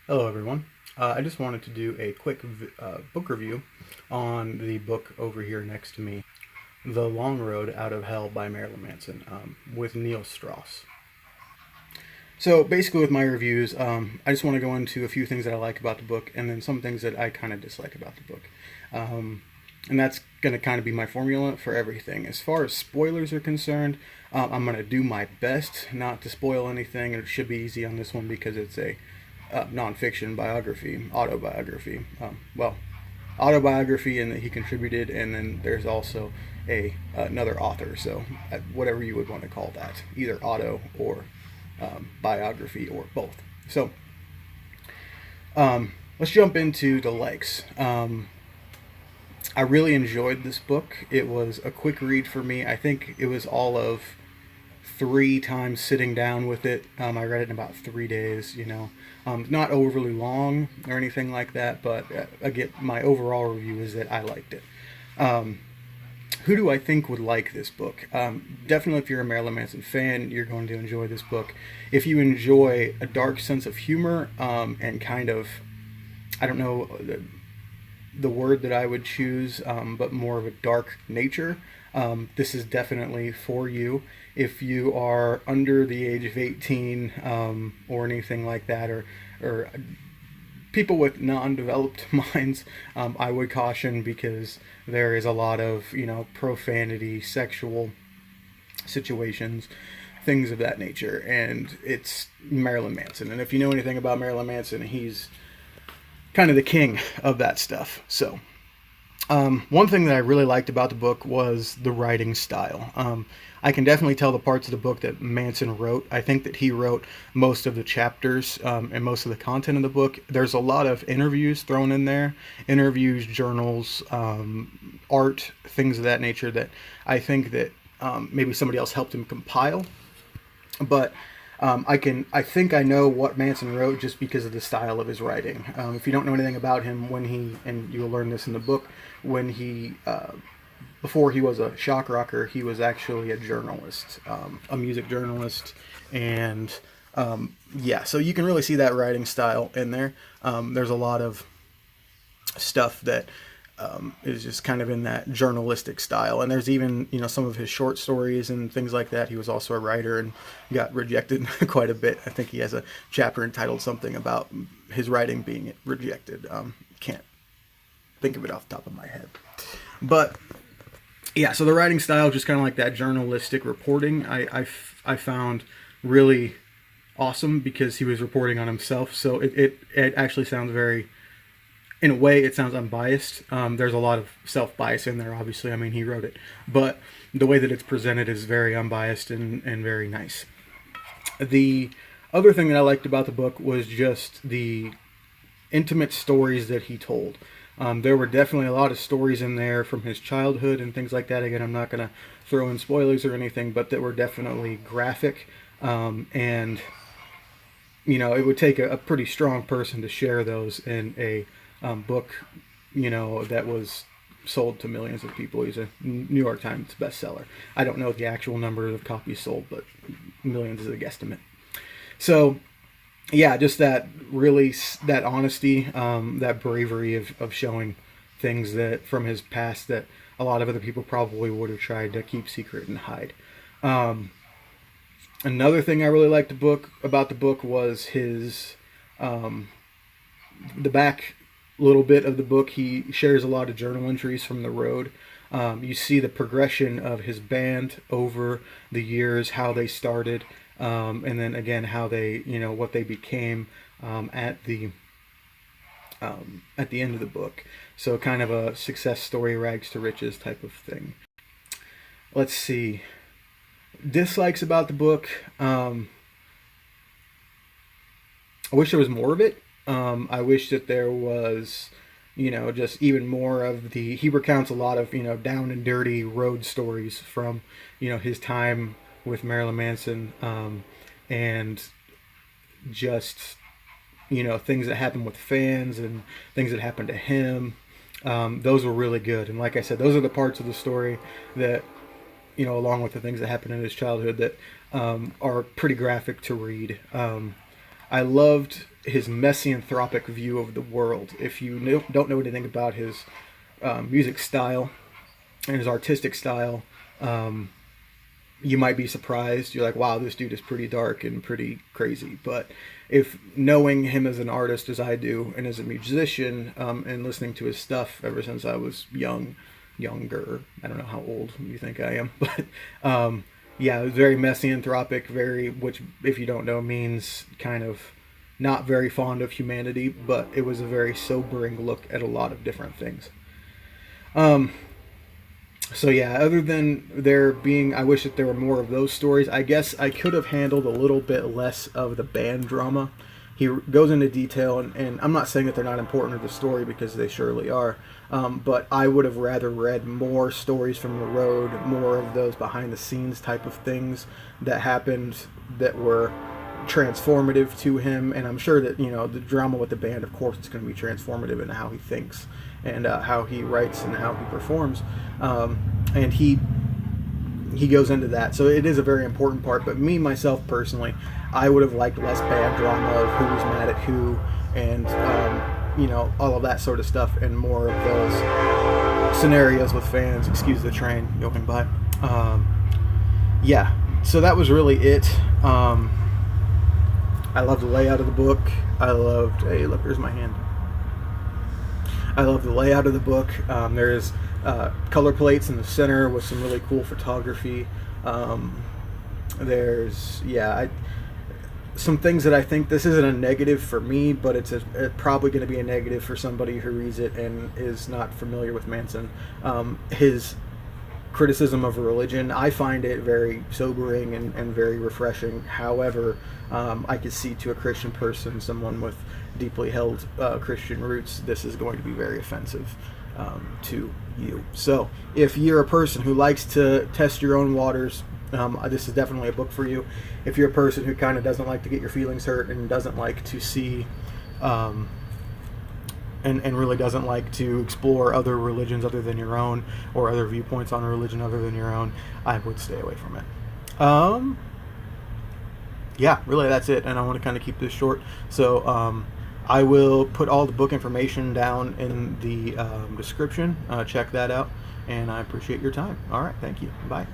Hello, everyone. I just wanted to do a quick book review on the book over here next to me, The Long Road Out of Hell by Marilyn Manson, with Neil Strauss. So, basically, with my reviews, I just want to go into a few things that I like about the book and then some things that I kind of dislike about the book. Um, and that's going to kind of be my formula for everything. As far as spoilers are concerned, I'm going to do my best not to spoil anything. It should be easy on this one because it's a nonfiction biography, autobiography. Autobiography, and that he contributed, and then there's also another author. So whatever you would want to call that, either auto or biography or both. So let's jump into the likes. I really enjoyed this book. It was a quick read for me. I think it was all of 3 times sitting down with it. I read it in about 3 days. Not overly long or anything like that, but again, my overall review is that I liked it. Who do I think would like this book? Definitely, if you're a Marilyn Manson fan, you're going to enjoy this book. If you enjoy a dark sense of humor and kind of, I don't know the word that I would choose, but more of a dark nature, this is definitely for you. If you are under the age of 18 or anything like that, or people with non-developed minds, I would caution, because there is a lot of profanity, sexual situations, things of that nature, and it's Marilyn Manson. And if you know anything about Marilyn Manson, he's kind of the king of that stuff. So one thing that I really liked about the book was the writing style. I can definitely tell the parts of the book that Manson wrote. I think that he wrote most of the chapters and most of the content of the book. There's a lot of interviews thrown in there, interviews, journals, art, things of that nature that I think that maybe somebody else helped him compile. But I think I know what Manson wrote just because of the style of his writing. If you don't know anything about him, and you'll learn this in the book, when he before he was a shock rocker, he was actually a journalist, a music journalist, and yeah, so you can really see that writing style in there. There's a lot of stuff that is just kind of in that journalistic style. And there's even, some of his short stories and things like that. He was also a writer and got rejected quite a bit. I think he has a chapter entitled something about his writing being rejected. Can't think of it off the top of my head. But yeah, so the writing style, just kind of like that journalistic reporting, I found really awesome, because he was reporting on himself. So it actually sounds very, in a way, it sounds unbiased. There's a lot of self-bias in there, obviously. I mean, he wrote it. But the way that it's presented is very unbiased and very nice. The other thing that I liked about the book was just the intimate stories that he told. There were definitely a lot of stories in there from his childhood and things like that. Again, I'm not going to throw in spoilers or anything, but that were definitely graphic. And, it would take a pretty strong person to share those in a book, that was sold to millions of people. He's a New York Times bestseller. I don't know the actual number of copies sold, but millions is a guesstimate. So, yeah, just that honesty, that bravery of showing things that from his past that a lot of other people probably would have tried to keep secret and hide. Another thing I really liked about the book was his the back little bit of the book. He shares a lot of journal entries from the road. You see the progression of his band over the years, how they started, and then again how they, what they became at the end of the book. So kind of a success story, rags to riches type of thing. Let's see. Dislikes about the book. I wish there was more of it. I wish that there was, just even more of he recounts a lot of, down and dirty road stories from, his time with Marilyn Manson, and just, things that happened with fans and things that happened to him. Those were really good. And like I said, those are the parts of the story that, along with the things that happened in his childhood that are pretty graphic to read. I loved his messianthropic view of the world. If you don't know anything about his music style and his artistic style, you might be surprised. You're like, wow, this dude is pretty dark and pretty crazy. But if knowing him as an artist as I do and as a musician, and listening to his stuff ever since I was younger, I don't know how old you think I am, but yeah, it was very messianthropic, which if you don't know means kind of not very fond of humanity, but it was a very sobering look at a lot of different things. So yeah, other than there being, I wish that there were more of those stories. I guess I could have handled a little bit less of the band drama. He goes into detail, and I'm not saying that they're not important to the story, because they surely are. But I would have rather read more stories from the road, more of those behind the scenes type of things that happened that were transformative to him. And I'm sure that, the drama with the band, of course, it's going to be transformative in how he thinks and how he writes and how he performs. And he goes into that. So it is a very important part. But me, myself, personally, I would have liked less bad drama of who was mad at who and, all of that sort of stuff, and more of those scenarios with fans. Excuse the train going by. Yeah, so that was really it. I loved the layout of the book. Hey, look, there's my hand. I love the layout of the book. There's color plates in the center with some really cool photography. There's some things that I think, this isn't a negative for me, but it's probably going to be a negative for somebody who reads it and is not familiar with Manson. His criticism of religion, I find it very sobering and very refreshing. However, I could see to a Christian person, someone with deeply held Christian roots, this is going to be very offensive to you. So if you're a person who likes to test your own waters, this is definitely a book for you. If you're a person who kind of doesn't like to get your feelings hurt and doesn't like to see and really doesn't like to explore other religions other than your own, or other viewpoints on a religion other than your own, I would stay away from it. Yeah, really, that's it. And I want to kind of keep this short. So I will put all the book information down in the description. Check that out. And I appreciate your time. All right, thank you. Bye.